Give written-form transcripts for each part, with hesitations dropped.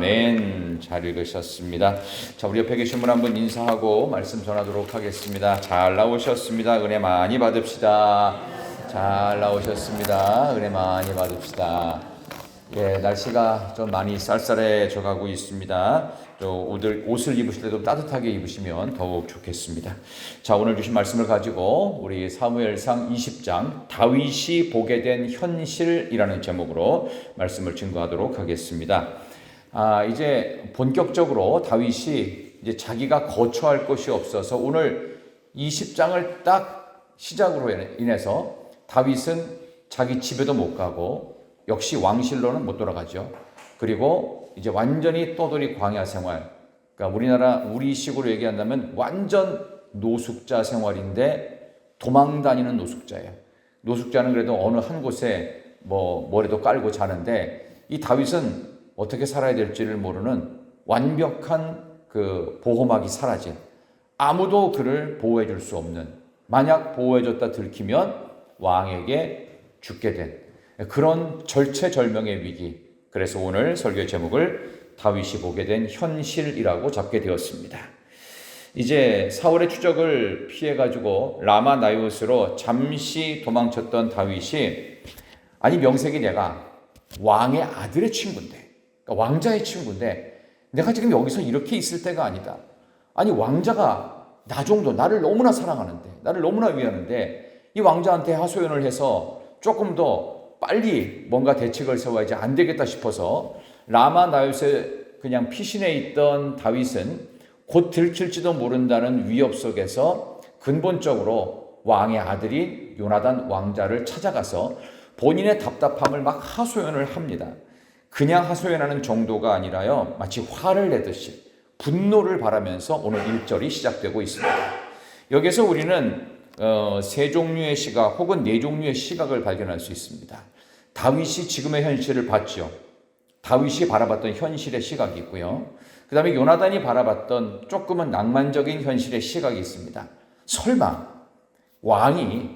아멘. 잘 읽으셨습니다. 자, 우리 옆에 계신 분 한번 인사하고 말씀 전하도록 하겠습니다. 잘 나오셨습니다. 은혜 많이 받읍시다. 잘 나오셨습니다. 은혜 많이 받읍시다. 예, 날씨가 좀 많이 쌀쌀해져 가고 있습니다. 옷을 입으실 때도 따뜻하게 입으시면 더욱 좋겠습니다. 자, 오늘 주신 말씀을 가지고 우리 사무엘상 20장 다윗이 보게 된 현실이라는 제목으로 말씀을 증거하도록 하겠습니다. 이제 본격적으로 다윗이 이제 자기가 거처할 곳이 없어서 오늘 20장을 딱 시작으로 인해서 다윗은 자기 집에도 못 가고 역시 왕실로는 못 돌아가죠. 그리고 이제 완전히 떠돌이 광야 생활. 그러니까 우리식으로 얘기한다면 완전 노숙자 생활인데 도망 다니는 노숙자예요. 노숙자는 그래도 어느 한 곳에 뭐라도 깔고 자는데 이 다윗은 어떻게 살아야 될지를 모르는 완벽한 그 보호막이 사라진, 아무도 그를 보호해 줄 수 없는, 만약 보호해 줬다 들키면 왕에게 죽게 된 그런 절체절명의 위기. 그래서 오늘 설교의 제목을 다윗이 보게 된 현실이라고 잡게 되었습니다. 이제 사울의 추적을 피해가지고 라마 나이옷으로 잠시 도망쳤던 다윗이, 아니 명색이 내가 왕의 아들의 친구인데, 그러니까 왕자의 친구인데 내가 지금 여기서 이렇게 있을 때가 아니다. 아니 왕자가 나를 너무나 사랑하는데, 나를 너무나 위하는데 이 왕자한테 하소연을 해서 조금 더 빨리 뭔가 대책을 세워야지 안 되겠다 싶어서 라마 나요스에 그냥 피신해 있던 다윗은 곧 들킬지도 모른다는 위협 속에서 근본적으로 왕의 아들이 요나단 왕자를 찾아가서 본인의 답답함을 막 하소연을 합니다. 그냥 하소연하는 정도가 아니라요, 마치 화를 내듯이 분노를 바라면서 오늘 1절이 시작되고 있습니다. 여기서 우리는 세 종류의 시각 혹은 네 종류의 시각을 발견할 수 있습니다. 다윗이 지금의 현실을 봤죠. 다윗이 바라봤던 현실의 시각이 있고요. 그 다음에 요나단이 바라봤던 조금은 낭만적인 현실의 시각이 있습니다. 설마 왕이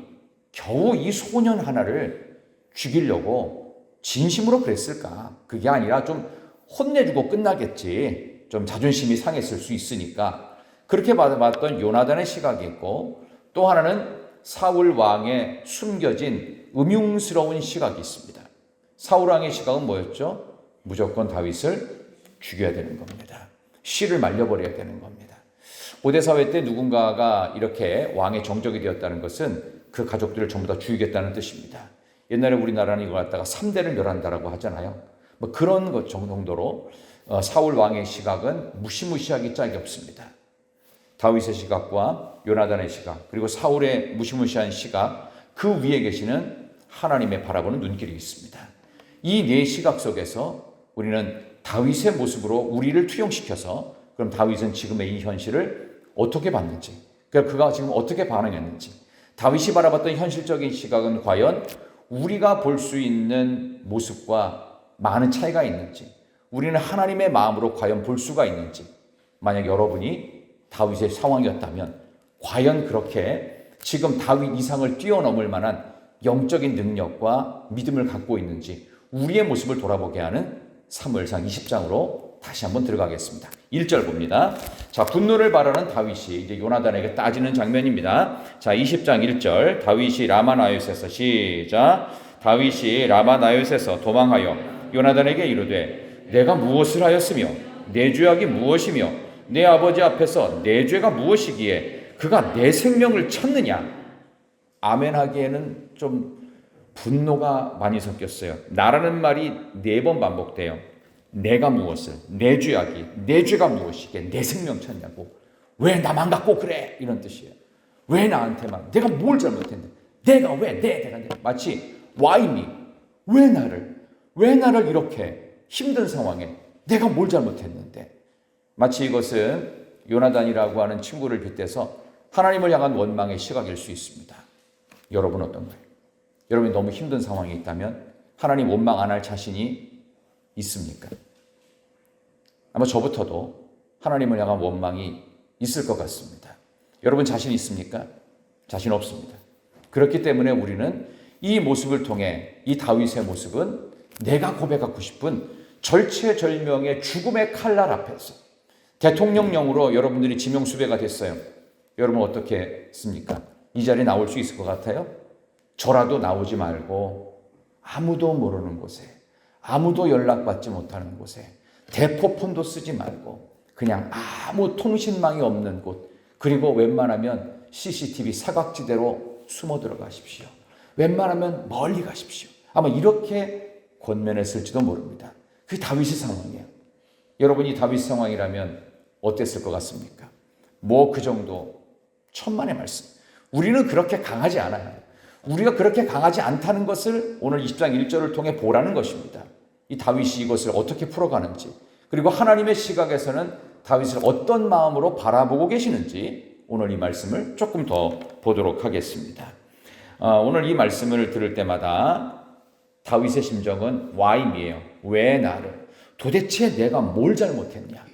겨우 이 소년 하나를 죽이려고 진심으로 그랬을까? 그게 아니라 좀 혼내주고 끝나겠지. 좀 자존심이 상했을 수 있으니까. 그렇게 바라봤던 요나단의 시각이 있고, 또 하나는 사울 왕의 숨겨진 음흉스러운 시각이 있습니다. 사울 왕의 시각은 뭐였죠? 무조건 다윗을 죽여야 되는 겁니다. 씨를 말려버려야 되는 겁니다. 고대 사회 때 누군가가 이렇게 왕의 정적이 되었다는 것은 그 가족들을 전부 다 죽이겠다는 뜻입니다. 옛날에 우리나라는 이걸 갖다가 3대를 멸한다라고 하잖아요. 그런 것 정도로 사울 왕의 시각은 무시무시하기 짝이 없습니다. 다윗의 시각과 요나단의 시각, 그리고 사울의 무시무시한 시각, 그 위에 계시는 하나님의 바라보는 눈길이 있습니다. 이 네 시각 속에서 우리는 다윗의 모습으로 우리를 투영시켜서, 그럼 다윗은 지금의 이 현실을 어떻게 봤는지, 그가 지금 어떻게 반응했는지, 다윗이 바라봤던 현실적인 시각은 과연 우리가 볼 수 있는 모습과 많은 차이가 있는지, 우리는 하나님의 마음으로 과연 볼 수가 있는지, 만약 여러분이 다윗의 상황이었다면 과연 그렇게 지금 다윗 이상을 뛰어넘을 만한 영적인 능력과 믿음을 갖고 있는지 우리의 모습을 돌아보게 하는 사무엘상 20장으로 다시 한번 들어가겠습니다. 1절 봅니다. 자, 분노를 바라는 다윗이 이제 요나단에게 따지는 장면입니다. 자, 20장 1절. 다윗이 라마나요스에서 시작. 다윗이 라마나요스에서 도망하여 요나단에게 이르되 내가 무엇을 하였으며 내 죄악이 무엇이며 내 아버지 앞에서 내 죄가 무엇이기에 그가 내 생명을 쳤느냐. 아멘 하기에는 좀 분노가 많이 섞였어요. 나라는 말이 4번 반복돼요. 내가 무엇을, 내 죄악이, 내 죄가 무엇이기에 내 생명 쳤냐고. 왜 나만 갖고 그래? 이런 뜻이에요. 왜 나한테만, 내가 뭘 잘못했는데, 내가 왜, 내가 마치 why me? 왜 나를 이렇게 힘든 상황에 내가 뭘 잘못했는데. 마치 이것은 요나단이라고 하는 친구를 빗대서 하나님을 향한 원망의 시각일 수 있습니다. 여러분 어떤가요? 여러분이 너무 힘든 상황에 있다면 하나님 원망 안 할 자신이 있습니까? 아마 저부터도 하나님을 향한 원망이 있을 것 같습니다. 여러분 자신 있습니까? 자신 없습니다. 그렇기 때문에 우리는 이 모습을 통해 이 다윗의 모습은 내가 고백하고 싶은 절체절명의 죽음의 칼날 앞에서 대통령령으로 여러분들이 지명수배가 됐어요. 여러분 어떻게 했습니까? 이 자리에 나올 수 있을 것 같아요? 저라도 나오지 말고 아무도 모르는 곳에, 아무도 연락받지 못하는 곳에, 대포폰도 쓰지 말고 그냥 아무 통신망이 없는 곳, 그리고 웬만하면 CCTV 사각지대로 숨어 들어가십시오. 웬만하면 멀리 가십시오. 아마 이렇게 권면했을지도 모릅니다. 그게 다윗의 상황이에요. 여러분이 다윗 상황이라면 어땠을 것 같습니까? 뭐 그 정도 천만의 말씀. 우리는 그렇게 강하지 않아요. 우리가 그렇게 강하지 않다는 것을 오늘 20장 1절을 통해 보라는 것입니다. 이 다윗이 이것을 어떻게 풀어가는지, 그리고 하나님의 시각에서는 다윗을 어떤 마음으로 바라보고 계시는지 오늘 이 말씀을 조금 더 보도록 하겠습니다. 오늘 이 말씀을 들을 때마다 다윗의 심정은 why이에요. 왜 나를? 도대체 내가 뭘 잘못했냐?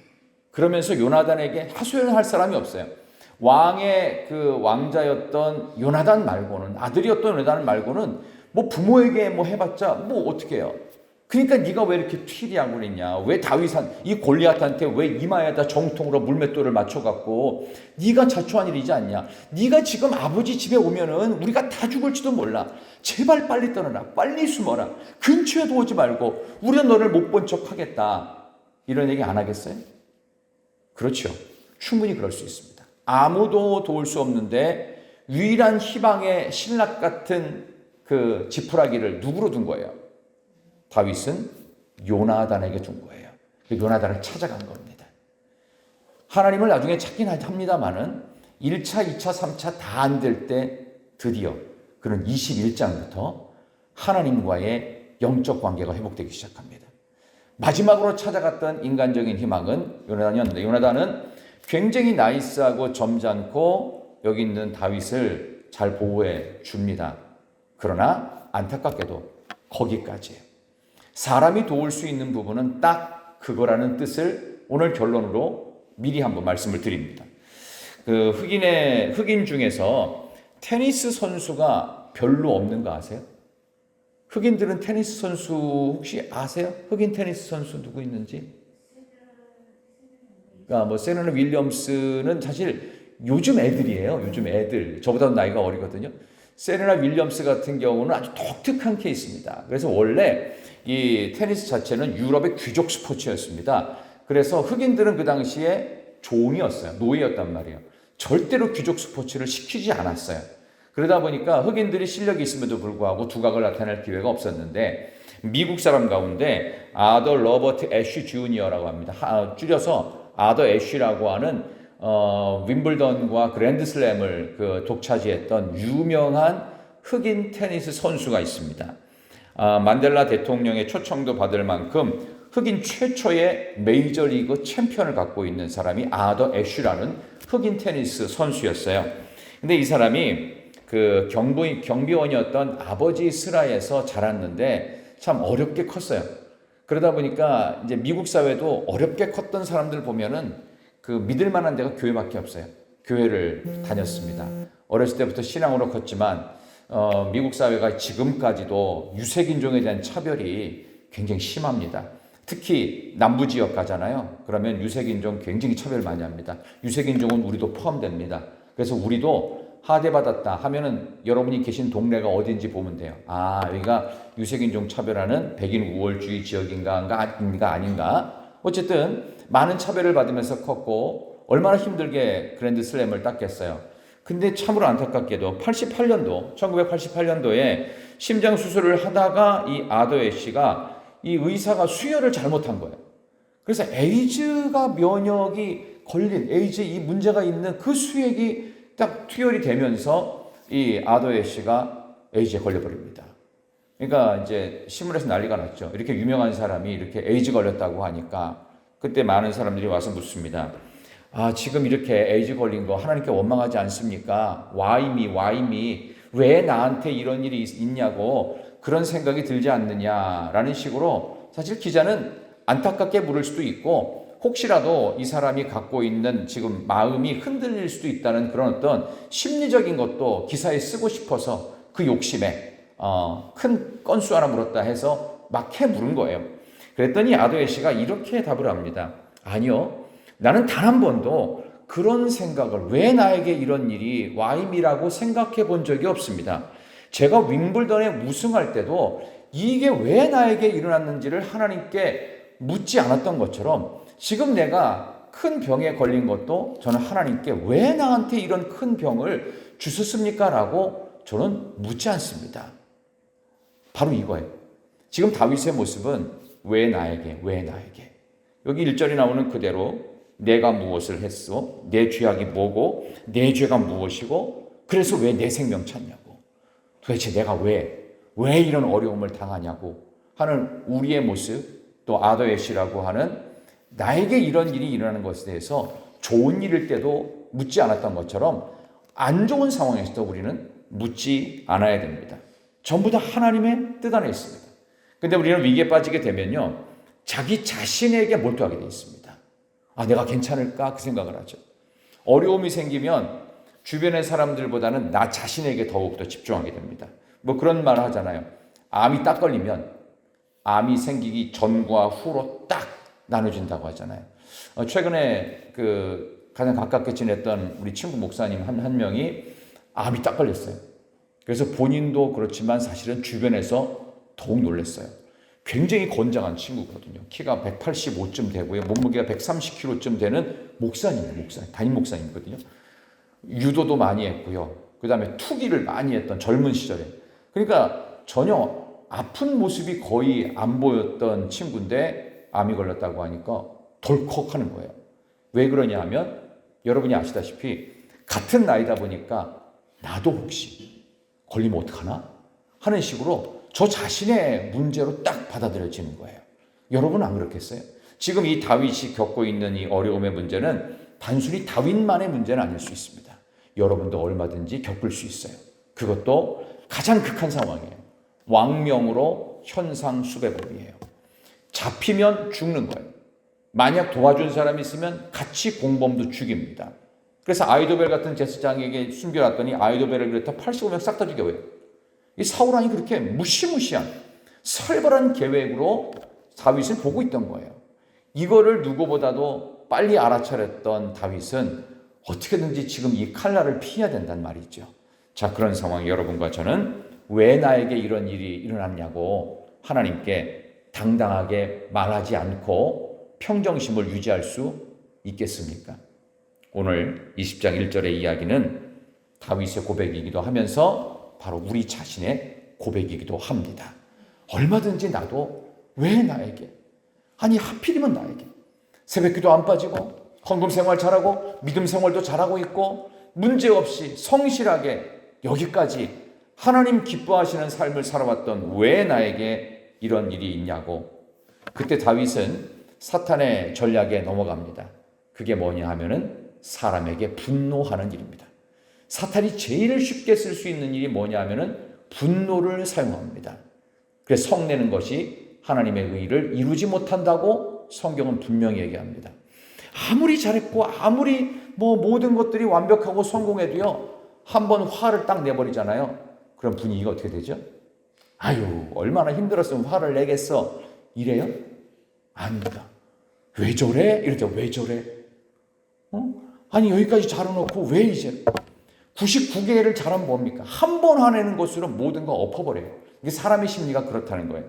그러면서 요나단에게 하소연할 사람이 없어요. 왕의 그 왕자였던 요나단 말고는, 아들이었던 요나단 말고는 뭐 부모에게 뭐 해봤자 뭐 어떻게 해요? 그러니까 네가 왜 이렇게 튀리하고 그랬냐? 왜 이 골리앗한테 왜 이마에다 정통으로 물맷돌을 맞춰갖고 네가 자초한 일이지 않냐? 네가 지금 아버지 집에 오면은 우리가 다 죽을지도 몰라. 제발 빨리 떠나라. 빨리 숨어라. 근처에도 오지 말고 우리가 너를 못 본 척 하겠다. 이런 얘기 안 하겠어요? 그렇죠. 충분히 그럴 수 있습니다. 아무도 도울 수 없는데 유일한 희망의 신락 같은 그 지푸라기를 누구로 둔 거예요? 다윗은 요나단에게 준 거예요. 요나단을 찾아간 겁니다. 하나님을 나중에 찾긴 합니다만은 1차, 2차, 3차 다 안 될 때 드디어 그는 21장부터 하나님과의 영적 관계가 회복되기 시작합니다. 마지막으로 찾아갔던 인간적인 희망은 요나단이었는데, 요나단은 굉장히 나이스하고 점잖고 여기 있는 다윗을 잘 보호해 줍니다. 그러나 안타깝게도 거기까지예요. 사람이 도울 수 있는 부분은 딱 그거라는 뜻을 오늘 결론으로 미리 한번 말씀을 드립니다. 그 흑인 중에서 테니스 선수가 별로 없는 거 아세요? 흑인들은 테니스 선수 혹시 아세요? 흑인 테니스 선수 누구 있는지? 그러니까 뭐 세레나 윌리엄스는 사실 요즘 애들이에요. 요즘 애들. 저보다 나이가 어리거든요. 세레나 윌리엄스 같은 경우는 아주 독특한 케이스입니다. 그래서 원래 이 테니스 자체는 유럽의 귀족 스포츠였습니다. 그래서 흑인들은 그 당시에 종이었어요. 노예였단 말이에요. 절대로 귀족 스포츠를 시키지 않았어요. 그러다 보니까 흑인들이 실력이 있음에도 불구하고 두각을 나타낼 기회가 없었는데, 미국 사람 가운데 아더 러버트 애쉬 주니어라고 합니다. 줄여서 아더 애쉬라고 하는 윈블던과 그랜드슬램을 독차지했던 유명한 흑인 테니스 선수가 있습니다. 만델라 대통령의 초청도 받을 만큼 흑인 최초의 메이저리그 챔피언을 갖고 있는 사람이 아더 애쉬라는 흑인 테니스 선수였어요. 근데 이 사람이 그 경비원이었던 아버지 슬하에서 자랐는데 참 어렵게 컸어요. 그러다 보니까 이제 미국 사회도 어렵게 컸던 사람들 보면은 그 믿을 만한 데가 교회밖에 없어요. 교회를 다녔습니다. 어렸을 때부터 신앙으로 컸지만 미국 사회가 지금까지도 유색인종에 대한 차별이 굉장히 심합니다. 특히 남부 지역 가잖아요. 그러면 유색인종 굉장히 차별 많이 합니다. 유색인종은 우리도 포함됩니다. 그래서 우리도 하대받았다 하면은 여러분이 계신 동네가 어딘지 보면 돼요. 아, 여기가 유색인종 차별하는 백인 우월주의 지역인가 아닌가. 어쨌든 많은 차별을 받으면서 컸고 얼마나 힘들게 그랜드슬램을 땄겠어요. 근데 참으로 안타깝게도 1988년도에 심장 수술을 하다가 이 아더 애쉬가 이 의사가 수혈을 잘못한 거예요. 그래서 에이즈가 면역이 걸린 에이즈 이 문제가 있는 그 수액이 딱 투여이 되면서 이 아더 애쉬가 에이즈에 걸려버립니다. 그러니까 이제 신문에서 난리가 났죠. 이렇게 유명한 사람이 이렇게 에이즈 걸렸다고 하니까 그때 많은 사람들이 와서 묻습니다. 아, 지금 이렇게 에이즈 걸린 거 하나님께 원망하지 않습니까? Why me? 왜 나한테 이런 일이 있냐고 그런 생각이 들지 않느냐라는 식으로 사실 기자는 안타깝게 물을 수도 있고 혹시라도 이 사람이 갖고 있는 지금 마음이 흔들릴 수도 있다는 그런 어떤 심리적인 것도 기사에 쓰고 싶어서 그 욕심에 큰 건수 하나 물었다 해서 막 물은 거예요. 그랬더니 아도에시가 이렇게 답을 합니다. 아니요, 나는 단 한 번도 그런 생각을, 왜 나에게 이런 일이 와임이라고 생각해 본 적이 없습니다. 제가 윙블던에 우승할 때도 이게 왜 나에게 일어났는지를 하나님께 묻지 않았던 것처럼, 지금 내가 큰 병에 걸린 것도 저는 하나님께 왜 나한테 이런 큰 병을 주셨습니까? 라고 저는 묻지 않습니다. 바로 이거예요. 지금 다윗의 모습은 왜 나에게, 왜 나에게. 여기 1절에 나오는 그대로 내가 무엇을 했어? 내 죄악이 뭐고? 내 죄가 무엇이고? 그래서 왜 내 생명 찾냐고. 도대체 내가 왜 이런 어려움을 당하냐고 하는 우리의 모습, 또 아도에시라고 하는 나에게 이런 일이 일어나는 것에 대해서 좋은 일일 때도 묻지 않았던 것처럼 안 좋은 상황에서도 우리는 묻지 않아야 됩니다. 전부 다 하나님의 뜻 안에 있습니다. 근데 우리는 위기에 빠지게 되면요, 자기 자신에게 몰두하게 되어 있습니다. 아, 내가 괜찮을까? 그 생각을 하죠. 어려움이 생기면 주변의 사람들보다는 나 자신에게 더욱더 집중하게 됩니다. 뭐 그런 말 하잖아요. 암이 딱 걸리면 암이 생기기 전과 후로 딱 나눠진다고 하잖아요. 최근에 가장 가깝게 지냈던 우리 친구 목사님 한 명이 암이 딱 걸렸어요. 그래서 본인도 그렇지만 사실은 주변에서 더욱 놀랐어요. 굉장히 건장한 친구거든요. 키가 185쯤 되고요. 몸무게가 130kg쯤 되는 목사님, 담임 목사님이거든요. 유도도 많이 했고요. 그 다음에 투기를 많이 했던 젊은 시절에. 그러니까 전혀 아픈 모습이 거의 안 보였던 친구인데 암이 걸렸다고 하니까 덜컥하는 거예요. 왜 그러냐 하면 여러분이 아시다시피 같은 나이다 보니까 나도 혹시 걸리면 어떡하나 하는 식으로 저 자신의 문제로 딱 받아들여지는 거예요. 여러분은 안 그렇겠어요? 지금 이 다윗이 겪고 있는 이 어려움의 문제는 단순히 다윗만의 문제는 아닐 수 있습니다. 여러분도 얼마든지 겪을 수 있어요. 그것도 가장 극한 상황이에요. 왕명으로 현상수배범이에요. 잡히면 죽는 거예요. 만약 도와준 사람이 있으면 같이 공범도 죽입니다. 그래서 아이도벨 같은 제사장에게 숨겨놨더니 아이도벨을 비롯해 85명 싹 다 죽여요. 이 사울왕이 그렇게 무시무시한 살벌한 계획으로 다윗을 보고 있던 거예요. 이거를 누구보다도 빨리 알아차렸던 다윗은 어떻게든지 지금 이 칼날을 피해야 된다는 말이죠. 자, 그런 상황에 여러분과 저는 왜 나에게 이런 일이 일어났냐고 하나님께 당당하게 말하지 않고 평정심을 유지할 수 있겠습니까? 오늘 20장 1절의 이야기는 다윗의 고백이기도 하면서 바로 우리 자신의 고백이기도 합니다. 얼마든지 나도 왜 나에게, 아니 하필이면 나에게 새벽기도 안 빠지고 헌금 생활 잘하고 믿음 생활도 잘하고 있고 문제없이 성실하게 여기까지 하나님 기뻐하시는 삶을 살아왔던 왜 나에게 이런 일이 있냐고. 그때 다윗은 사탄의 전략에 넘어갑니다. 그게 뭐냐 하면은 사람에게 분노하는 일입니다. 사탄이 제일 쉽게 쓸 수 있는 일이 뭐냐 하면은 분노를 사용합니다. 그래서 성내는 것이 하나님의 의를 이루지 못한다고 성경은 분명히 얘기합니다. 아무리 잘했고 아무리 모든 것들이 완벽하고 성공해도요, 한번 화를 딱 내버리잖아요. 그럼 분위기가 어떻게 되죠? 아유, 얼마나 힘들었으면 화를 내겠어. 이래요? 아닙니다. 왜 저래? 이러죠. 왜 저래? 아니 여기까지 잘해놓고 왜 이제 99개를 잘하면 뭡니까? 한 번 화내는 것으로 모든 거 엎어버려요. 이게 사람의 심리가 그렇다는 거예요.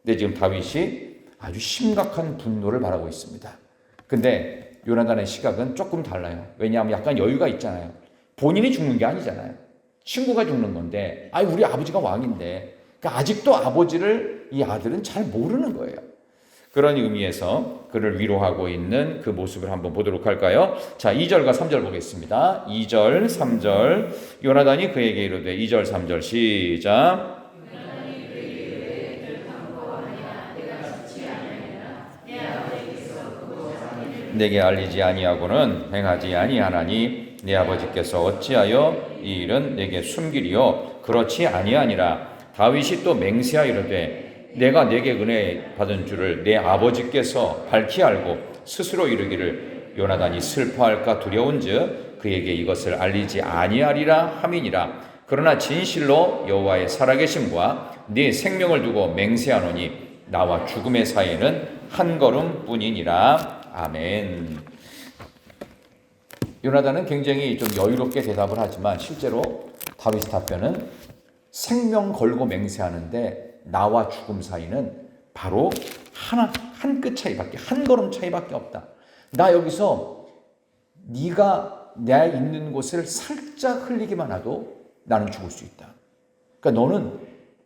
근데 지금 다윗이 아주 심각한 분노를 바라고 있습니다. 근데 요나단의 시각은 조금 달라요. 왜냐하면 약간 여유가 있잖아요. 본인이 죽는 게 아니잖아요. 친구가 죽는 건데, 우리 아버지가 왕인데, 그러니까 아직도 아버지를 이 아들은 잘 모르는 거예요. 그런 의미에서 그를 위로하고 있는 그 모습을 한번 보도록 할까요? 자, 2절과 3절 보겠습니다. 2절, 3절. 요나단이 그에게 이르되 2절, 3절 시작. 내게 알리지 아니하고는 행하지 아니하나니 내 아버지께서 어찌하여 이 일은 내게 숨기리요? 그렇지 아니하니라. 다윗이 또 맹세하여 이르되 내가 내게 은혜 받은 줄을 내 아버지께서 밝히 알고 스스로 이르기를 요나단이 슬퍼할까 두려운즉 그에게 이것을 알리지 아니하리라 함이니라. 그러나 진실로 여호와의 살아계심과 네 생명을 두고 맹세하노니 나와 죽음의 사이는 한 걸음뿐이니라. 아멘. 요나단은 굉장히 좀 여유롭게 대답을 하지만 실제로 다윗의 답변은 생명 걸고 맹세하는데 나와 죽음 사이는 바로 한 끗 차이밖에, 한 걸음 차이밖에 없다. 나 여기서 네가 내 있는 곳을 살짝 흘리기만 해도 나는 죽을 수 있다. 그러니까 너는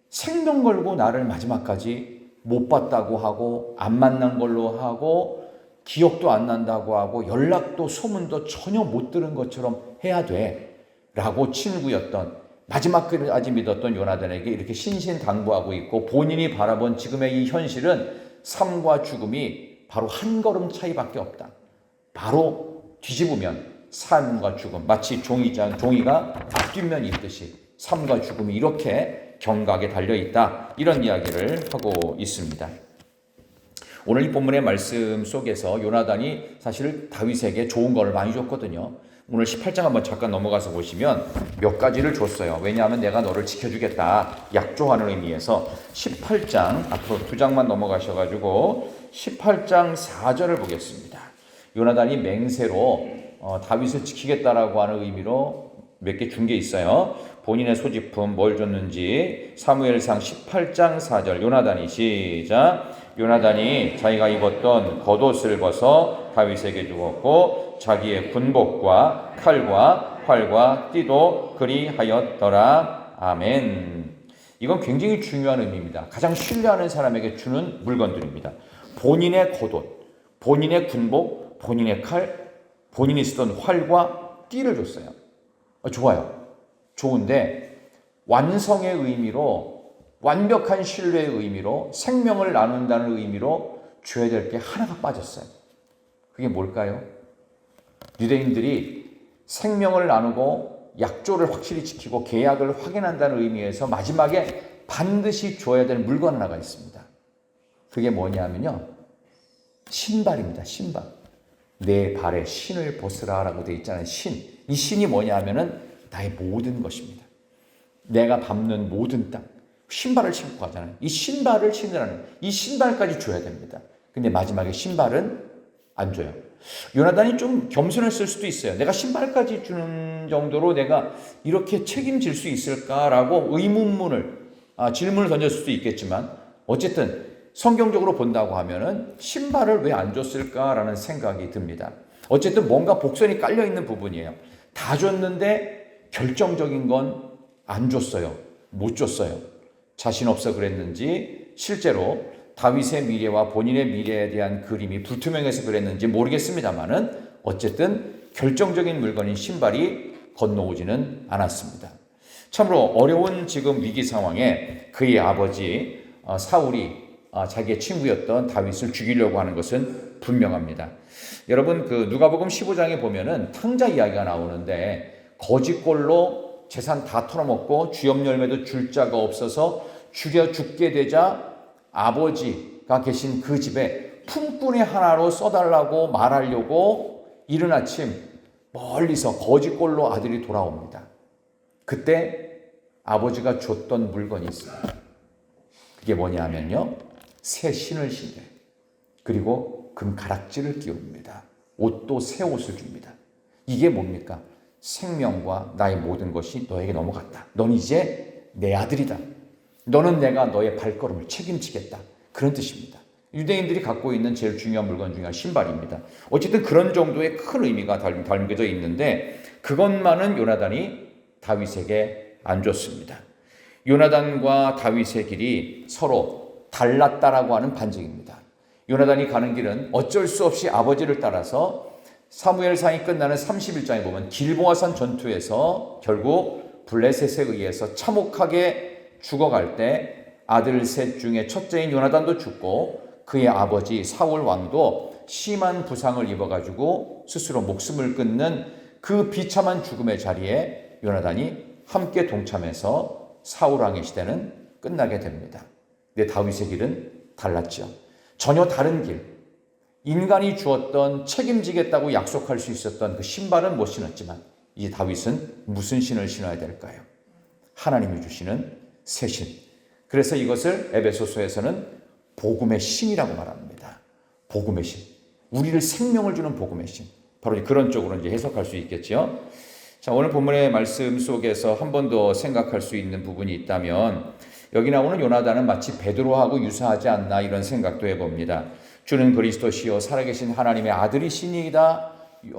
생명 걸고 나를 마지막까지 못 봤다고 하고 안 만난 걸로 하고 기억도 안 난다고 하고 연락도 소문도 전혀 못 들은 것처럼 해야 돼 라고 친구였던, 마지막까지 믿었던 요나단에게 이렇게 신신당부하고 있고, 본인이 바라본 지금의 이 현실은 삶과 죽음이 바로 한 걸음 차이밖에 없다. 바로 뒤집으면 삶과 죽음, 마치 종이가 앞뒷면 입듯이 삶과 죽음이 이렇게 경각에 달려있다, 이런 이야기를 하고 있습니다. 오늘 이 본문의 말씀 속에서 요나단이 사실 다윗에게 좋은 걸 많이 줬거든요. 오늘 18장 한번 잠깐 넘어가서 보시면 몇 가지를 줬어요. 왜냐하면 내가 너를 지켜주겠다, 약조하는 의미에서 18장 앞으로 2장만 넘어가셔가지고 18장 4절을 보겠습니다. 요나단이 맹세로 다윗을 지키겠다라고 하는 의미로 몇 개 준 게 있어요. 본인의 소지품 뭘 줬는지 사무엘상 18장 4절 요나단이 시작. 요나단이 자기가 입었던 겉옷을 벗어 다윗에게 주었고 자기의 군복과 칼과 활과 띠도 그리하였더라. 아멘. 이건 굉장히 중요한 의미입니다. 가장 신뢰하는 사람에게 주는 물건들입니다. 본인의 겉옷, 본인의 군복, 본인의 칼, 본인이 쓰던 활과 띠를 줬어요. 좋아요. 좋은데 완성의 의미로, 완벽한 신뢰의 의미로, 생명을 나눈다는 의미로 줘야 될 게 하나가 빠졌어요. 그게 뭘까요? 유대인들이 생명을 나누고 약조를 확실히 지키고 계약을 확인한다는 의미에서 마지막에 반드시 줘야 될 물건 하나가 있습니다. 그게 뭐냐면요, 신발입니다. 신발. 내 발에 신을 벗으라 라고 되어 있잖아요. 신. 이 신이 뭐냐 하면은 나의 모든 것입니다. 내가 밟는 모든 땅. 신발을 신고 가잖아요. 이 신발을 신으라는, 이 신발까지 줘야 됩니다. 근데 마지막에 신발은 안 줘요. 요나단이 좀 겸손했을 수도 있어요. 내가 신발까지 주는 정도로 내가 이렇게 책임질 수 있을까라고 질문을 던졌을 수도 있겠지만, 어쨌든 성경적으로 본다고 하면은 신발을 왜 안 줬을까라는 생각이 듭니다. 어쨌든 뭔가 복선이 깔려 있는 부분이에요. 다 줬는데 결정적인 건 안 줬어요. 못 줬어요. 자신 없어 그랬는지, 실제로 다윗의 미래와 본인의 미래에 대한 그림이 불투명해서 그랬는지 모르겠습니다만은 어쨌든 결정적인 물건인 신발이 건너오지는 않았습니다. 참으로 어려운 지금 위기 상황에 그의 아버지 사울이 자기의 친구였던 다윗을 죽이려고 하는 것은 분명합니다. 여러분, 누가복음 15장에 보면은 탕자 이야기가 나오는데, 거짓골로 재산 다 털어먹고 주염 열매도 줄 자가 없어서 죽게 되자 아버지가 계신 그 집에 품꾼의 하나로 써달라고 말하려고 이른 아침 멀리서 거짓골로 아들이 돌아옵니다. 그때 아버지가 줬던 물건이 있어요. 그게 뭐냐면요, 새 신을 신겨요. 그리고 금가락지를 끼웁니다. 옷도 새 옷을 줍니다. 이게 뭡니까? 생명과 나의 모든 것이 너에게 넘어갔다. 넌 이제 내 아들이다. 너는 내가 너의 발걸음을 책임지겠다. 그런 뜻입니다. 유대인들이 갖고 있는 제일 중요한 물건 중에 신발입니다. 어쨌든 그런 정도의 큰 의미가 담겨져 있는데, 그것만은 요나단이 다윗에게 안 줬습니다. 요나단과 다윗의 길이 서로 달랐다라고 하는 반증입니다. 요나단이 가는 길은 어쩔 수 없이 아버지를 따라서 사무엘상이 끝나는 31장에 보면 길보아산 전투에서 결국 블레셋에 의해서 참혹하게 죽어갈 때 아들 셋 중에 첫째인 요나단도 죽고 그의 아버지 사울 왕도 심한 부상을 입어가지고 스스로 목숨을 끊는 그 비참한 죽음의 자리에 요나단이 함께 동참해서 사울 왕의 시대는 끝나게 됩니다. 근데 다윗의 길은 달랐죠. 전혀 다른 길. 인간이 주었던 책임지겠다고 약속할 수 있었던 그 신발은 못 신었지만, 이제 다윗은 무슨 신을 신어야 될까요? 하나님이 주시는 새 신. 그래서 이것을 에베소서에서는 복음의 신이라고 말합니다. 복음의 신. 우리를 생명을 주는 복음의 신. 바로 그런 쪽으로 이제 해석할 수 있겠죠. 자, 오늘 본문의 말씀 속에서 한 번 더 생각할 수 있는 부분이 있다면 여기 나오는 요나단은 마치 베드로하고 유사하지 않나 이런 생각도 해봅니다. 주는 그리스도시요 살아계신 하나님의 아들이시니이다.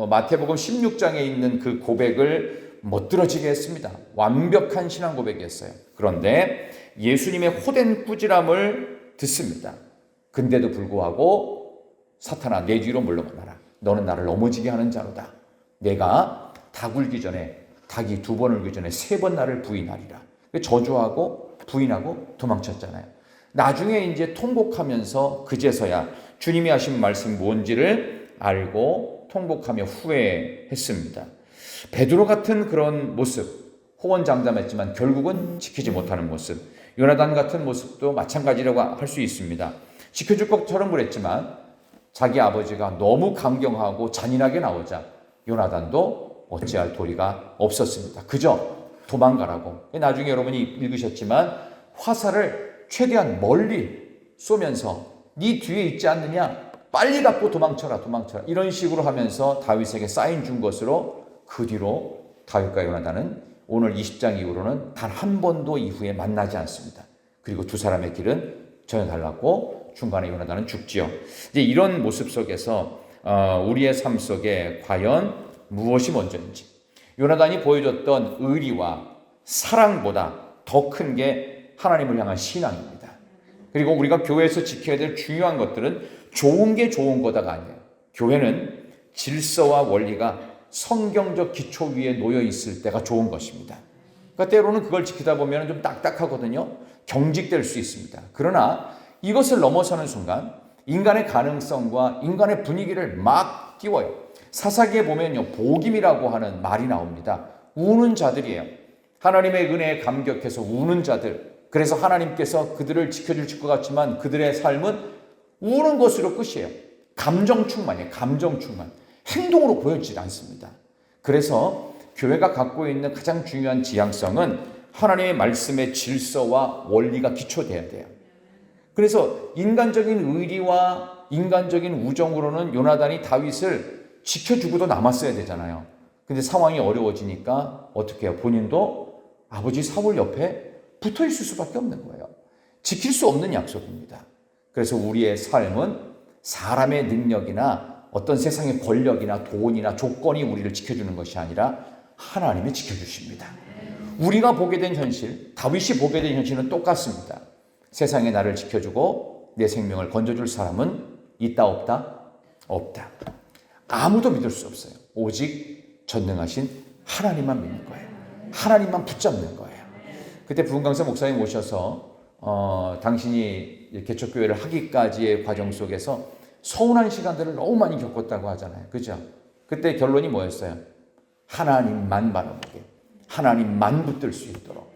마태복음 16장에 있는 그 고백을 멋들어지게 했습니다. 완벽한 신앙 고백이었어요. 그런데 예수님의 호된 꾸지람을 듣습니다. 근데도 불구하고 사탄아 내 뒤로 물러가라. 너는 나를 넘어지게 하는 자로다. 내가 닭 울기 전에 닭이 2번 울기 전에 3번 나를 부인하리라. 저주하고 부인하고 도망쳤잖아요. 나중에 이제 통곡하면서 그제서야 주님이 하신 말씀 뭔지를 알고 통곡하며 후회했습니다. 베드로 같은 그런 모습, 호언장담했지만 결국은 지키지 못하는 모습, 요나단 같은 모습도 마찬가지라고 할 수 있습니다. 지켜줄 것처럼 그랬지만 자기 아버지가 너무 강경하고 잔인하게 나오자 요나단도 어찌할 도리가 없었습니다. 그저 도망가라고. 나중에 여러분이 읽으셨지만 화살을 최대한 멀리 쏘면서 네 뒤에 있지 않느냐? 빨리 갖고 도망쳐라. 이런 식으로 하면서 다윗에게 사인 준 것으로 그 뒤로 다윗과 요나단은 오늘 20장 이후로는 단 한 번도 이후에 만나지 않습니다. 그리고 두 사람의 길은 전혀 달랐고 중간에 요나단은 죽지요. 이제 이런 모습 속에서 우리의 삶 속에 과연 무엇이 먼저인지, 요나단이 보여줬던 의리와 사랑보다 더 큰 게 하나님을 향한 신앙입니다. 그리고 우리가 교회에서 지켜야 될 중요한 것들은 좋은 게 좋은 거다가 아니에요. 교회는 질서와 원리가 성경적 기초 위에 놓여 있을 때가 좋은 것입니다. 그러니까 때로는 그걸 지키다 보면 좀 딱딱하거든요. 경직될 수 있습니다. 그러나 이것을 넘어서는 순간 인간의 가능성과 인간의 분위기를 막 띄워요. 사사기에 보면요, 복임이라고 하는 말이 나옵니다. 우는 자들이에요. 하나님의 은혜에 감격해서 우는 자들. 그래서 하나님께서 그들을 지켜주실 것 같지만 그들의 삶은 우는 것으로 끝이에요. 감정 충만이에요. 감정 충만. 행동으로 보여지지 않습니다. 그래서 교회가 갖고 있는 가장 중요한 지향성은 하나님의 말씀의 질서와 원리가 기초돼야 돼요. 그래서 인간적인 의리와 인간적인 우정으로는 요나단이 다윗을 지켜주고도 남았어야 되잖아요. 근데 상황이 어려워지니까 어떻게 해요? 본인도 아버지 사울 옆에 붙어 있을 수밖에 없는 거예요. 지킬 수 없는 약속입니다. 그래서 우리의 삶은 사람의 능력이나 어떤 세상의 권력이나 돈이나 조건이 우리를 지켜주는 것이 아니라 하나님이 지켜주십니다. 우리가 보게 된 현실, 다윗이 보게 된 현실은 똑같습니다. 세상에 나를 지켜주고 내 생명을 건져줄 사람은 있다 없다? 없다. 아무도 믿을 수 없어요. 오직 전능하신 하나님만 믿는 거예요. 하나님만 붙잡는 거예요. 그때 부흥강사 목사님 오셔서 당신이 개척교회를 하기까지의 과정 속에서 서운한 시간들을 너무 많이 겪었다고 하잖아요. 그죠? 그때 결론이 뭐였어요? 하나님만 바라보게. 하나님만 붙들 수 있도록.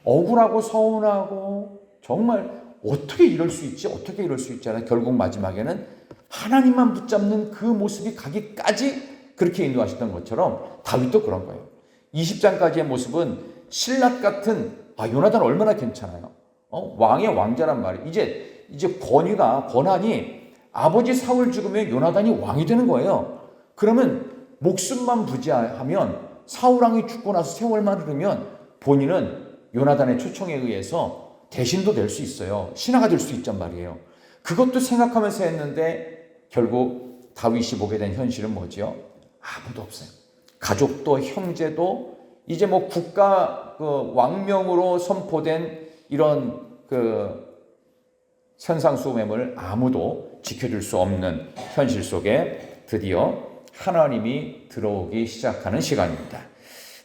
억울하고 서운하고 정말 어떻게 이럴 수 있지? 어떻게 이럴 수 있지? 결국 마지막에는 하나님만 붙잡는 그 모습이 가기까지 그렇게 인도하셨던 것처럼 다윗도 그런 거예요. 20장까지의 모습은 신라 같은 요나단 얼마나 괜찮아요. 왕의 왕자란 말이에요. 이제 권한이 아버지 사울 죽으면 요나단이 왕이 되는 거예요. 그러면 목숨만 부지하면 사울 왕이 죽고 나서 세월만 흐르면 본인은 요나단의 초청에 의해서 대신도 될 수 있어요. 신하가 될 수 있단 말이에요. 그것도 생각하면서 했는데 결국 다윗이 보게 된 현실은 뭐지요? 아무도 없어요. 가족도 형제도 이제 뭐 국가 왕명으로 선포된 이런 현상수명을 아무도 지켜줄 수 없는 현실 속에 드디어 하나님이 들어오기 시작하는 시간입니다.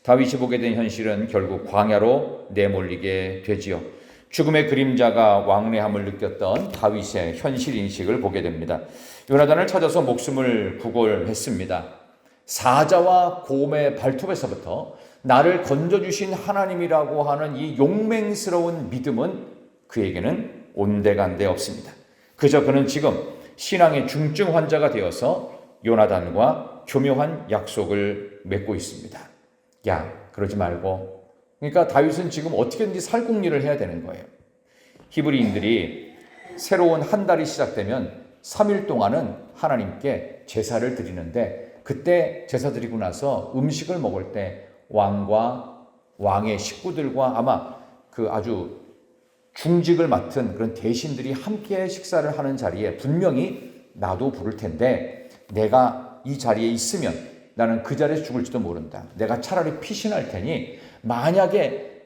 다윗이 보게 된 현실은 결국 광야로 내몰리게 되지요. 죽음의 그림자가 왕래함을 느꼈던 다윗의 현실인식을 보게 됩니다. 요나단을 찾아서 목숨을 구걸했습니다. 사자와 곰의 발톱에서부터 나를 건져주신 하나님이라고 하는 이 용맹스러운 믿음은 그에게는 온데간데 없습니다. 그저 그는 지금 신앙의 중증 환자가 되어서 요나단과 교묘한 약속을 맺고 있습니다. 야, 그러지 말고. 그러니까 다윗은 지금 어떻게든지 살궁리를 해야 되는 거예요. 히브리인들이 새로운 한 달이 시작되면 3일 동안은 하나님께 제사를 드리는데, 그때 제사 드리고 나서 음식을 먹을 때 왕과 왕의 식구들과 아마 그 아주 중직을 맡은 그런 대신들이 함께 식사를 하는 자리에 분명히 나도 부를 텐데, 내가 이 자리에 있으면 나는 그 자리에서 죽을지도 모른다. 내가 차라리 피신할 테니 만약에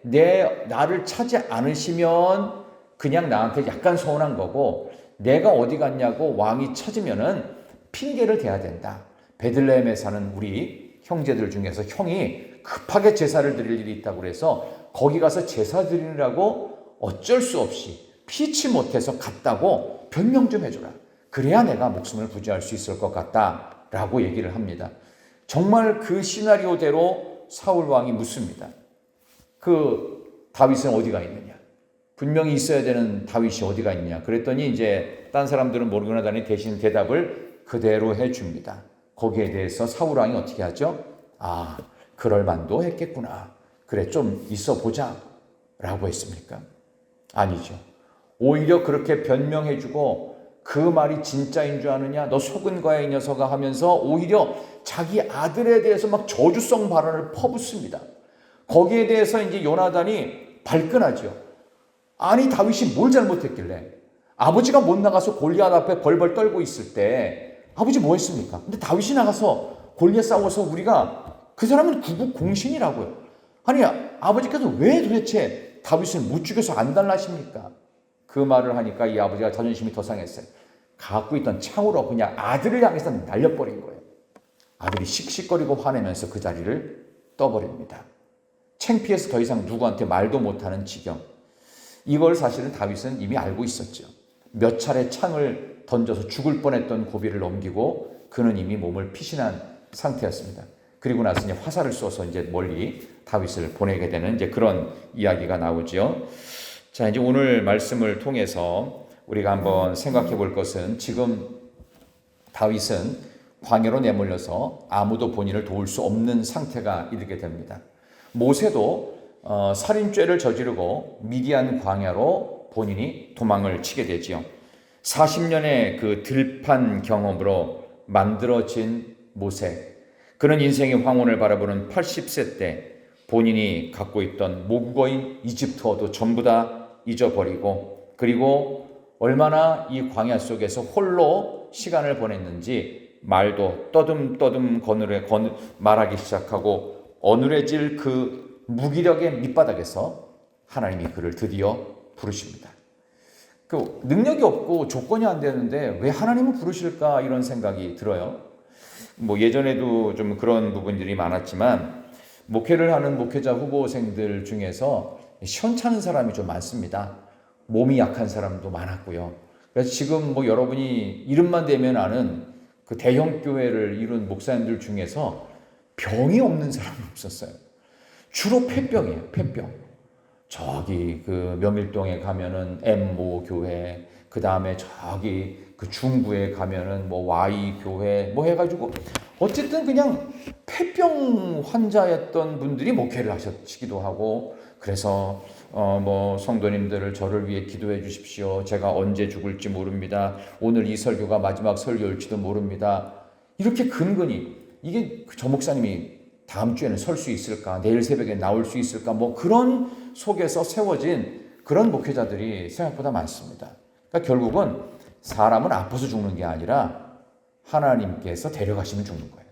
나를 찾지 않으시면 그냥 나한테 약간 서운한 거고, 내가 어디 갔냐고 왕이 찾으면은 핑계를 대야 된다. 베들레헴에 사는 우리 형제들 중에서 형이 급하게 제사를 드릴 일이 있다고 그래서 거기 가서 제사 드리느라고 어쩔 수 없이 피치 못해서 갔다고 변명 좀 해줘라. 그래야 내가 목숨을 부지할 수 있을 것 같다 라고 얘기를 합니다. 정말 그 시나리오대로 사울 왕이 묻습니다. 그 다윗은 어디가 있느냐? 분명히 있어야 되는 다윗이 어디가 있냐? 그랬더니 이제 딴 사람들은 모르거나 다니 대신 대답을 그대로 해줍니다. 거기에 대해서 사울 왕이 어떻게 하죠? 아, 그럴 만도 했겠구나. 그래, 좀 있어 보자 라고 했습니까? 아니죠. 오히려 그렇게 변명해주고 그 말이 진짜인 줄 아느냐? 너 속은 거야 이 녀석아 하면서 오히려 자기 아들에 대해서 막 저주성 발언을 퍼붓습니다. 거기에 대해서 이제 요나단이 발끈하죠. 아니, 다윗이 뭘 잘못했길래? 아버지가 못 나가서 골리앗 앞에 벌벌 떨고 있을 때 아버지 뭐 했습니까? 근데 다윗이 나가서 골리앗 싸워서 우리가, 그 사람은 구국 공신이라고요. 아니, 아버지께서 왜 도대체 다윗을 못 죽여서 안 달라십니까? 그 말을 하니까 이 아버지가 자존심이 더 상했어요. 갖고 있던 창으로 그냥 아들을 향해서 날려버린 거예요. 아들이 씩씩거리고 화내면서 그 자리를 떠버립니다. 창피해서 더 이상 누구한테 말도 못하는 지경. 이걸 사실은 다윗은 이미 알고 있었죠. 몇 차례 창을 던져서 죽을 뻔했던 고비를 넘기고 그는 이미 몸을 피신한 상태였습니다. 그리고 나서 이제 화살을 쏘서 이제 멀리 다윗을 보내게 되는 이제 그런 이야기가 나오죠. 자, 이제 오늘 말씀을 통해서 우리가 한번 생각해 볼 것은, 지금 다윗은 광야로 내몰려서 아무도 본인을 도울 수 없는 상태가 이르게 됩니다. 모세도 살인죄를 저지르고 미디안 광야로 본인이 도망을 치게 되지요. 40년의 그 들판 경험으로 만들어진 모세, 그는 인생의 황혼을 바라보는 80세 때 본인이 갖고 있던 모국어인 이집트어도 전부 다 잊어버리고, 그리고 얼마나 이 광야 속에서 홀로 시간을 보냈는지 말도 떠듬떠듬 말하기 시작하고 어눌해질 그 무기력의 밑바닥에서 하나님이 그를 드디어 부르십니다. 그 능력이 없고 조건이 안 되는데 왜 하나님은 부르실까, 이런 생각이 들어요. 뭐 예전에도 좀 그런 부분들이 많았지만 목회를 하는 목회자 후보생들 중에서 시원찮은 사람이 좀 많습니다. 몸이 약한 사람도 많았고요. 그래서 지금 뭐 여러분이 이름만 대면 아는 그 대형 교회를 이룬 목사님들 중에서 병이 없는 사람이 없었어요. 주로 폐병이에요. 폐병. 저기 그 명일동에 가면은 M5 교회, 그 다음에 저기 그 중구에 가면은 뭐 Y 교회 뭐 해가지고 어쨌든 그냥 폐병 환자였던 분들이 목회를 하시기도 하고, 그래서 뭐 성도님들을 저를 위해 기도해 주십시오. 제가 언제 죽을지 모릅니다. 오늘 이 설교가 마지막 설교일지도 모릅니다. 이렇게 근근히, 이게 저 목사님이 다음 주에는 설 수 있을까, 내일 새벽에 나올 수 있을까, 뭐 그런 속에서 세워진 그런 목회자들이 생각보다 많습니다. 그러니까 결국은 사람은 아파서 죽는 게 아니라 하나님께서 데려가시면 죽는 거예요.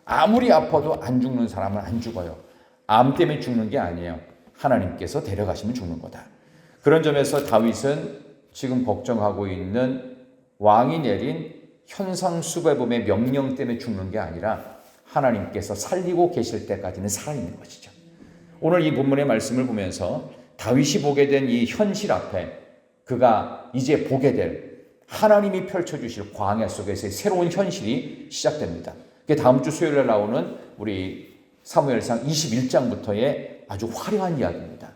아무리 아파도 안 죽는 사람은 안 죽어요. 암 때문에 죽는 게 아니에요. 하나님께서 데려가시면 죽는 거다. 그런 점에서 다윗은 지금 걱정하고 있는 왕이 내린 현상수배범의 명령 때문에 죽는 게 아니라 하나님께서 살리고 계실 때까지는 살아있는 것이죠. 오늘 이 본문의 말씀을 보면서 다윗이 보게 된 이 현실 앞에 그가 이제 보게 될 하나님이 펼쳐주실 광야 속에서의 새로운 현실이 시작됩니다. 그게 다음 주 수요일에 나오는 우리 사무엘상 21장부터의 아주 화려한 이야기입니다.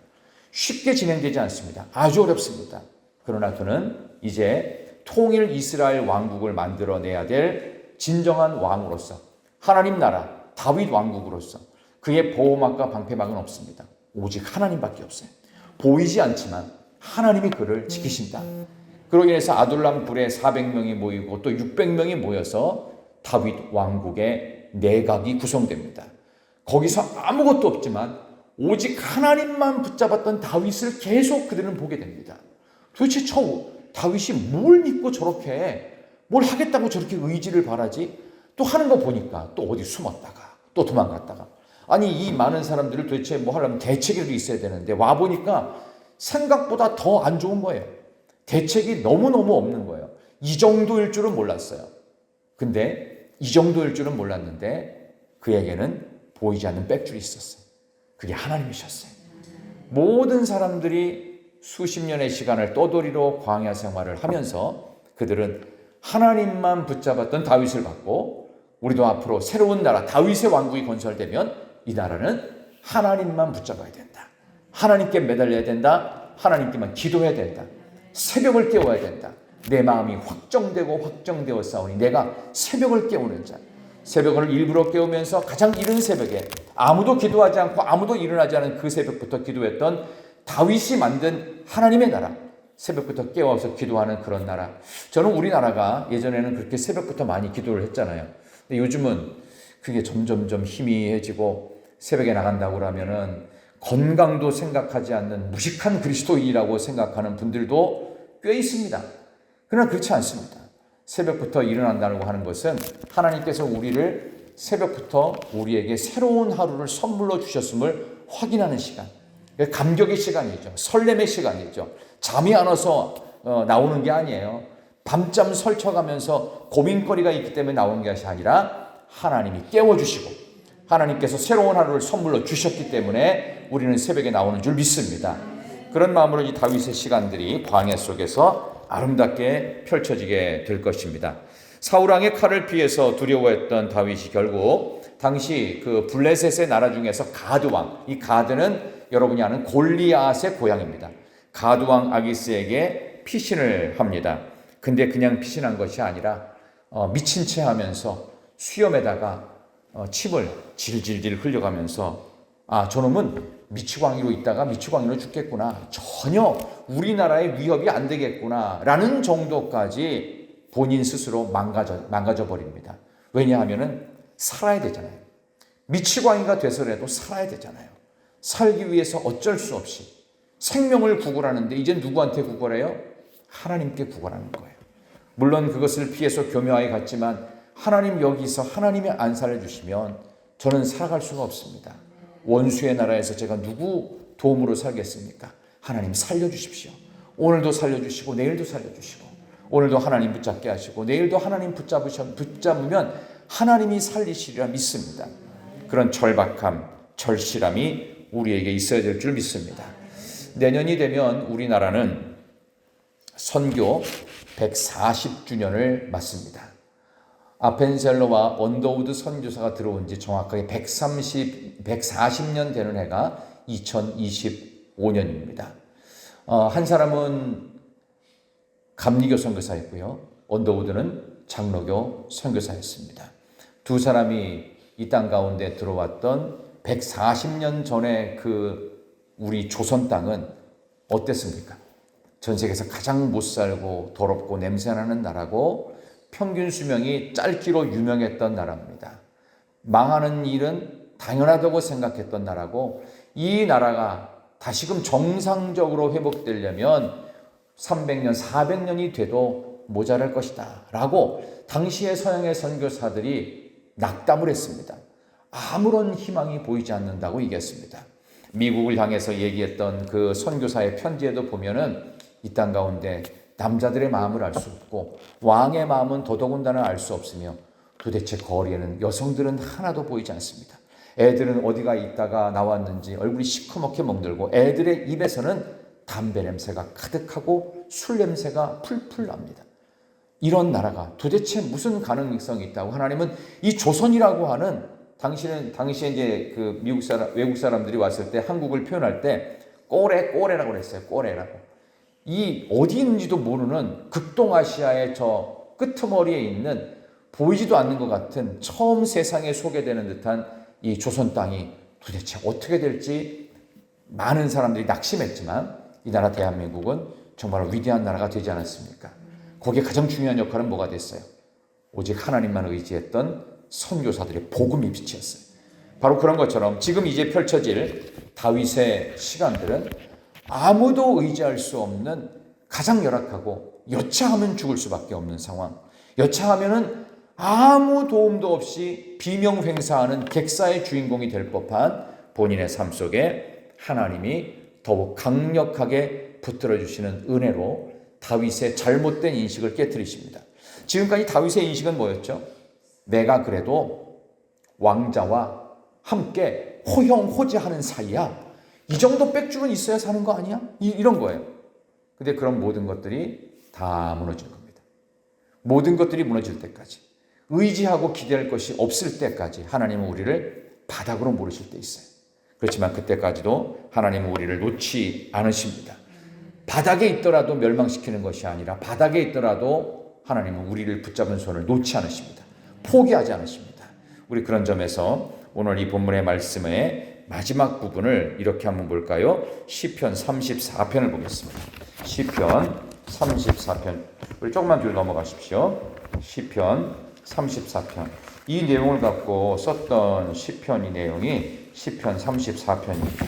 쉽게 진행되지 않습니다. 아주 어렵습니다. 그러나 그는 이제 통일 이스라엘 왕국을 만들어내야 될 진정한 왕으로서, 하나님 나라 다윗 왕국으로서 그의 보호막과 방패막은 없습니다. 오직 하나님밖에 없어요. 보이지 않지만 하나님이 그를 지키신다. 그로 인해서 아둘람 굴에 400명이 모이고 또 600명이 모여서 다윗 왕국의 내각이 구성됩니다. 거기서 아무것도 없지만 오직 하나님만 붙잡았던 다윗을 계속 그들은 보게 됩니다. 도대체 다윗이 뭘 믿고 저렇게 뭘 하겠다고 저렇게 의지를 바라지? 또 하는 거 보니까 또 어디 숨었다가 또 도망갔다가, 아니 이 많은 사람들을 도대체 뭐 하려면 대책이라도 있어야 되는데 와보니까 생각보다 더 안 좋은 거예요. 대책이 너무너무 없는 거예요. 이 정도일 줄은 몰랐어요. 근데 이 정도일 줄은 몰랐는데 그에게는 보이지 않는 빽줄이 있었어요. 그게 하나님이셨어요. 모든 사람들이 수십 년의 시간을 떠돌이로 광야 생활을 하면서 그들은 하나님만 붙잡았던 다윗을 받고, 우리도 앞으로 새로운 나라 다윗의 왕국이 건설되면 이 나라는 하나님만 붙잡아야 된다. 하나님께 매달려야 된다. 하나님께만 기도해야 된다. 새벽을 깨워야 된다. 내 마음이 확정되어 싸우니 내가 새벽을 깨우는 자. 새벽을 일부러 깨우면서 가장 이른 새벽에 아무도 기도하지 않고 아무도 일어나지 않은 그 새벽부터 기도했던 다윗이 만든 하나님의 나라, 새벽부터 깨워서 기도하는 그런 나라. 저는 우리나라가 예전에는 그렇게 새벽부터 많이 기도를 했잖아요. 근데 요즘은 그게 점점점 희미해지고 새벽에 나간다고 하면은 건강도 생각하지 않는 무식한 그리스도인이라고 생각하는 분들도 꽤 있습니다. 그러나 그렇지 않습니다. 새벽부터 일어난다고 하는 것은 하나님께서 우리를 새벽부터 우리에게 새로운 하루를 선물로 주셨음을 확인하는 시간, 감격의 시간이죠. 설렘의 시간이죠. 잠이 안 와서 나오는 게 아니에요. 밤잠 설쳐가면서 고민거리가 있기 때문에 나오는 것이 아니라 하나님이 깨워주시고 하나님께서 새로운 하루를 선물로 주셨기 때문에 우리는 새벽에 나오는 줄 믿습니다. 그런 마음으로 이 다윗의 시간들이 광야 속에서 아름답게 펼쳐지게 될 것입니다. 사울왕의 칼을 피해서 두려워했던 다윗이 결국 당시 그 블레셋의 나라 중에서 가드왕, 이 가드는 여러분이 아는 골리앗의 고향입니다. 가드왕 아기스에게 피신을 합니다. 근데 그냥 피신한 것이 아니라 미친 채 하면서 수염에다가 침을 질질질 흘려가면서 저놈은 미치광이로 있다가 미치광이로 죽겠구나, 전혀 우리나라의 위협이 안 되겠구나 라는 정도까지 본인 스스로 망가져 버립니다. 왜냐하면 살아야 되잖아요. 미치광이가 돼서라도 살아야 되잖아요. 살기 위해서 어쩔 수 없이 생명을 구걸하는데 이제 누구한테 구걸해요? 하나님께 구걸하는 거예요. 물론 그것을 피해서 교묘하게 갔지만 하나님 여기서 하나님이 안 살려주시면 저는 살아갈 수가 없습니다. 원수의 나라에서 제가 누구 도움으로 살겠습니까? 하나님 살려주십시오. 오늘도 살려주시고 내일도 살려주시고 오늘도 하나님 붙잡게 하시고 내일도 하나님 붙잡으면 하나님이 살리시리라 믿습니다. 그런 절박함, 절실함이 우리에게 있어야 될 줄 믿습니다. 내년이 되면 우리나라는 선교 140주년을 맞습니다. 아펜셀러와 언더우드 선교사가 들어온 지 정확하게 140년 되는 해가 2025년입니다. 한 사람은 감리교 선교사였고요. 언더우드는 장로교 선교사였습니다. 두 사람이 이 땅 가운데 들어왔던 140년 전에 우리 조선 땅은 어땠습니까? 전 세계에서 가장 못살고 더럽고 냄새나는 나라고 평균 수명이 짧기로 유명했던 나라입니다. 망하는 일은 당연하다고 생각했던 나라고, 이 나라가 다시금 정상적으로 회복되려면 300년, 400년이 돼도 모자랄 것이다 라고 당시의 서양의 선교사들이 낙담을 했습니다. 아무런 희망이 보이지 않는다고 얘기했습니다. 미국을 향해서 얘기했던 그 선교사의 편지에도 보면은 이 땅 가운데 남자들의 마음을 알 수 없고 왕의 마음은 더더군다나 알 수 없으며 도대체 거리에는 여성들은 하나도 보이지 않습니다. 애들은 어디가 있다가 나왔는지 얼굴이 시커멓게 멍들고 애들의 입에서는 담배 냄새가 가득하고 술 냄새가 풀풀 납니다. 이런 나라가 도대체 무슨 가능성이 있다고 하나님은 이 조선이라고 하는 당시에 이제 그 외국 사람들이 왔을 때 한국을 표현할 때 꼬레라고 그랬어요. 꼬레라고. 이 어디 있는지도 모르는 극동아시아의 저 끄트머리에 있는 보이지도 않는 것 같은 처음 세상에 소개되는 듯한 이 조선 땅이 도대체 어떻게 될지 많은 사람들이 낙심했지만 이 나라 대한민국은 정말 위대한 나라가 되지 않았습니까? 거기에 가장 중요한 역할은 뭐가 됐어요? 오직 하나님만 의지했던 선교사들의 복음이 빛이었어요. 바로 그런 것처럼 지금 이제 펼쳐질 다윗의 시간들은 아무도 의지할 수 없는 가장 열악하고 여차하면 죽을 수밖에 없는 상황, 여차하면은 아무 도움도 없이 비명횡사하는 객사의 주인공이 될 법한 본인의 삶 속에 하나님이 더욱 강력하게 붙들어 주시는 은혜로 다윗의 잘못된 인식을 깨트리십니다. 지금까지 다윗의 인식은 뭐였죠? 내가 그래도 왕자와 함께 호형호재하는 사이야. 이 정도 빽줄은 있어야 사는 거 아니야? 이런 거예요. 근데 그런 모든 것들이 다 무너질 겁니다. 모든 것들이 무너질 때까지, 의지하고 기대할 것이 없을 때까지 하나님은 우리를 바닥으로 모르실 때 있어요. 그렇지만 그때까지도 하나님은 우리를 놓지 않으십니다. 바닥에 있더라도 멸망시키는 것이 아니라 바닥에 있더라도 하나님은 우리를 붙잡은 손을 놓지 않으십니다. 포기하지 않으십니다. 우리 그런 점에서 오늘 이 본문의 말씀의 마지막 부분을 이렇게 한번 볼까요? 시편 34편을 보겠습니다. 시편 34편. 우리 조금만 뒤로 넘어가십시오. 시편 34편. 이 내용을 갖고 썼던 시편 이 내용이 시편 34편입니다.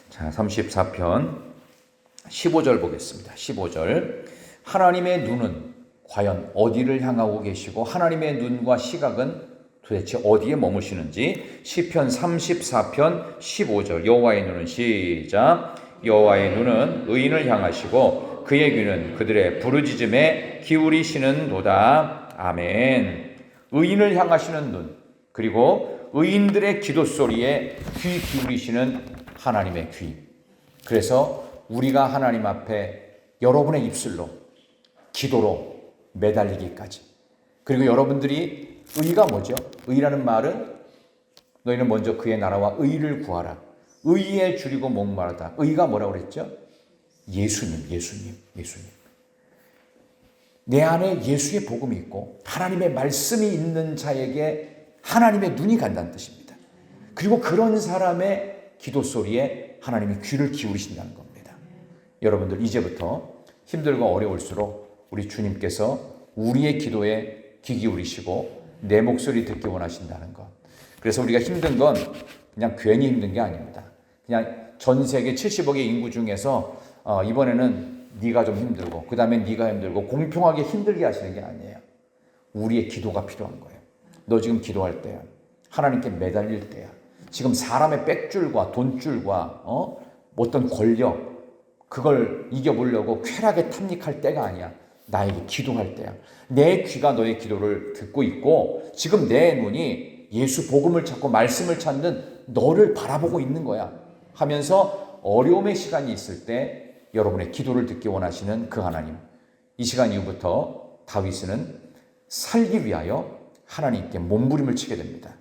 자, 34편 15절 보겠습니다. 15절. 하나님의 눈은 과연 어디를 향하고 계시고 하나님의 눈과 시각은 도대체 어디에 머무시는지. 시편 34편 15절. 여호와의 눈은 시작. 여호와의 눈은 의인을 향하시고 그의 귀는 그들의 부르짖음에 기울이시는도다. 아멘. 의인을 향하시는 눈, 그리고 의인들의 기도 소리에 귀 기울이시는 하나님의 귀. 그래서 우리가 하나님 앞에 여러분의 입술로 기도로 매달리기까지, 그리고 여러분들이 의가 뭐죠? 의라는 말은 너희는 먼저 그의 나라와 의를 구하라. 의에 줄이고 목마르다. 의가 뭐라고 그랬죠? 예수님. 내 안에 예수의 복음이 있고 하나님의 말씀이 있는 자에게 하나님의 눈이 간다는 뜻입니다. 그리고 그런 사람의 기도 소리에 하나님이 귀를 기울이신다는 겁니다. 여러분들 이제부터 힘들고 어려울수록 우리 주님께서 우리의 기도에 귀 기울이시고 내 목소리 듣기 원하신다는 것. 그래서 우리가 힘든 건 그냥 괜히 힘든 게 아닙니다. 그냥 전 세계 70억의 인구 중에서 이번에는 네가 좀 힘들고 그 다음에 네가 힘들고 공평하게 힘들게 하시는 게 아니에요. 우리의 기도가 필요한 거예요. 너 지금 기도할 때야. 하나님께 매달릴 때야. 지금 사람의 빽줄과 돈줄과 어떤 권력, 그걸 이겨보려고 쾌락에 탐닉할 때가 아니야. 나에게 기도할 때야. 내 귀가 너의 기도를 듣고 있고 지금 내 눈이 예수 복음을 찾고 말씀을 찾는 너를 바라보고 있는 거야 하면서 어려움의 시간이 있을 때 여러분의 기도를 듣기 원하시는 그 하나님. 이 시간 이후부터 다윗은 살기 위하여 하나님께 몸부림을 치게 됩니다.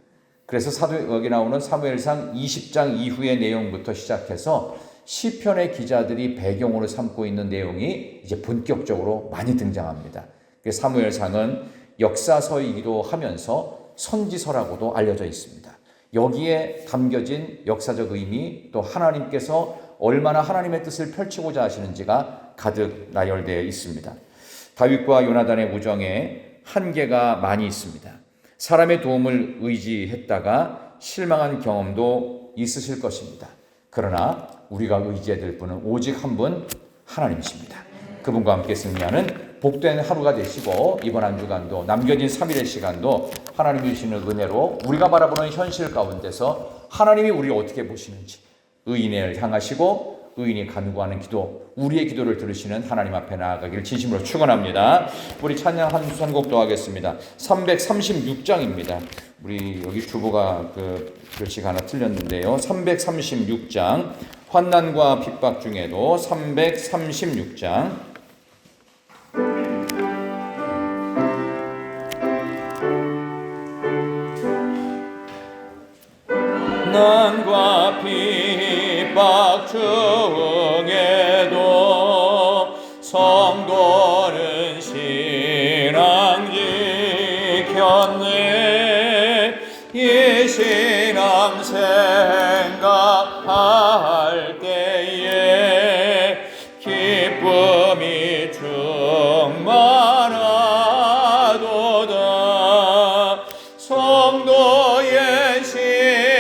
그래서 여기 나오는 사무엘상 20장 이후의 내용부터 시작해서 시편의 기자들이 배경으로 삼고 있는 내용이 이제 본격적으로 많이 등장합니다. 사무엘상은 역사서이기도 하면서 선지서라고도 알려져 있습니다. 여기에 담겨진 역사적 의미, 또 하나님께서 얼마나 하나님의 뜻을 펼치고자 하시는지가 가득 나열되어 있습니다. 다윗과 요나단의 우정에 한계가 많이 있습니다. 사람의 도움을 의지했다가 실망한 경험도 있으실 것입니다. 그러나 우리가 의지해야 될 분은 오직 한 분, 하나님이십니다. 그분과 함께 승리하는 복된 하루가 되시고 이번 한 주간도 남겨진 3일의 시간도 하나님이 주시는 은혜로 우리가 바라보는 현실 가운데서 하나님이 우리를 어떻게 보시는지, 의인을 향하시고 의인이 간구하는 기도, 우리의 기도를 들으시는 하나님 앞에 나아가기를 진심으로 축원합니다. 우리 찬양 한 선곡도 하겠습니다. 336장입니다. 우리 여기 주보가 글씨가 하나 틀렸는데요. 336장, 환난과 핍박 중에도 336장. 난과 핍박 중에도 성도는 신앙 지켰네. 이 할 때에 기쁨이 충만하도다. 성도의 신